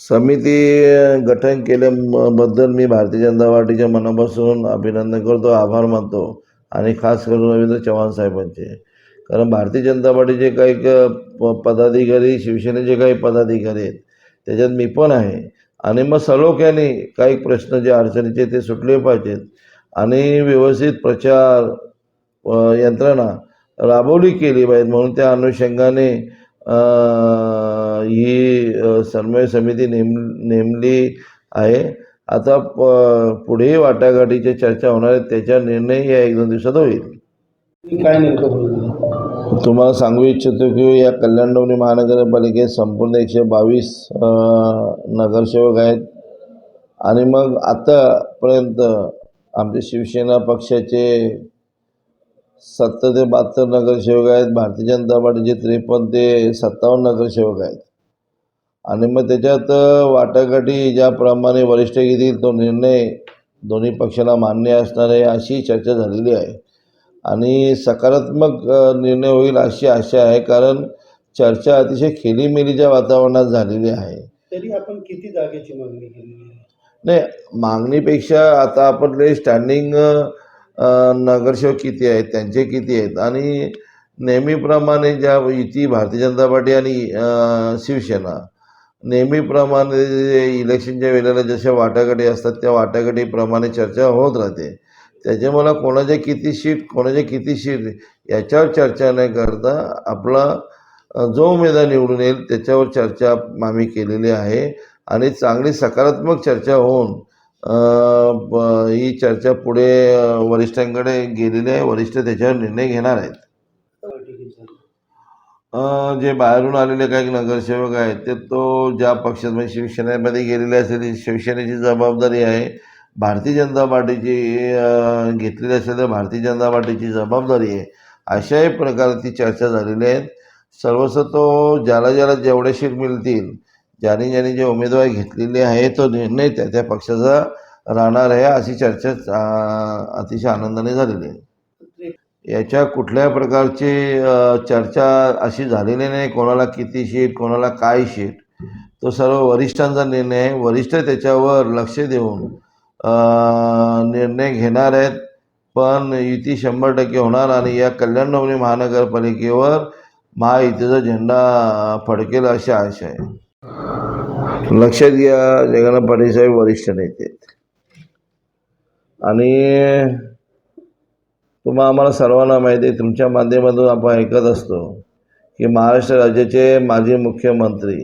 समिती गठन केल्याबद्दल मी भारतीय जनता पार्टीच्या मनापासून अभिनंदन करतो, आभार मानतो आणि खास करून रवींद्र चव्हाण साहेबांचे. कारण भारतीय जनता पार्टीचे काही पदाधिकारी, शिवसेनेचे काही पदाधिकारी आहेत, त्याच्यात मी पण आहे. आणि मग सलोख्याने काही प्रश्न जे अडचणीचे ते सुटले पाहिजेत आणि व्यवस्थित प्रचार यंत्रणा राबवली केली पाहिजे. म्हणून त्या अनुषंगाने ही समन्वय समिती नेमली आहे. आता पुढे वाटाघाटीची चर्चा होणार आहे, त्याचा निर्णय या 1-2 दिवसात होईल. काय नेमकं तुम्हाला सांगू इच्छितो की या कल्याण डोंबिवली महानगरपालिकेत संपूर्ण 122 नगरसेवक आहेत आणि मग आतापर्यंत आमचे शिवसेना पक्षाचे 70 ते 72 नगरसेवक आहेत, भारतीय जनता पार्टीचे 53 ते 57 नगरसेवक आहेत. आणि मग त्याच्यात वाटाघाटी ज्याप्रमाणे वरिष्ठ घेतील तो निर्णय दोन्ही पक्षाला मान्य असणार आहे अशी चर्चा झालेली आहे आणि सकारात्मक निर्णय होईल अशी आशा आहे. कारण चर्चा अतिशय खेलीमेलीच्या वातावरणात झालेली आहे. तरी आपण किती जागेची मागणी केलेली आहे? नाही, मागणीपेक्षा आता आपण स्टँडिंग नगरसेवक किती आहेत, त्यांचे किती आहेत आणि नेहमीप्रमाणे ज्या युती भारतीय जनता पार्टी आणि शिवसेना नेहमीप्रमाणे इलेक्शनच्या वेळेला जशा वाटाघाटी असतात त्या वाटाघाटीप्रमाणे चर्चा होत राहते. त्याच्यामुळे कोणाचे किती सीट याच्यावर चर्चा न करता आपला जो उमेदवार निवडून येईल त्याच्यावर चर्चा आम्ही केलेली आहे आणि चांगली सकारात्मक चर्चा होऊन ही चर्चा पुढे वरिष्ठांकडे गेलेली आहे. वरिष्ठ त्याच्यावर निर्णय घेणार आहेत. जे बाहेरून आलेले काही नगरसेवक आहेत ते ज्या पक्षात म्हणजे शिवसेनेमध्ये गेलेले असेल शिवसेनेची जबाबदारी आहे, भारतीय जनता पार्टीची घेतलेली असेल तर भारतीय जनता पार्टीची जबाबदारी आहे. अशाही प्रकारची चर्चा झालेली आहे. सर्वस्व ज्याला जेवढे सीट मिळतील, ज्यांनी जे उमेदवार घेतलेले आहे तो निर्णय त्या पक्षाचा राहणार आहे अशी चर्चा अतिशय आनंदाने झालेली आहे. याच्या कुठल्या प्रकारची चर्चा अशी झालेली नाही. कोणाला किती सीट, कोणाला काय सीट, तो सर्व वरिष्ठांचा निर्णय आहे. वरिष्ठ त्याच्यावर लक्ष देऊन निर्णय घेणार आहेत. पण युती 100% होणार आणि या कल्याण डोंबिवली महानगरपालिकेवर महायुतीचा झेंडा फडकेल अशी आशा आहे. लक्षात घ्या, जगन्नाथ पाटील साहेब वरिष्ठ नेते आहेत आणि आम्हाला सर्वांना माहिती आहे, तुमच्या माध्यमातून आपण ऐकत असतो की महाराष्ट्र राज्याचे माजी मुख्यमंत्री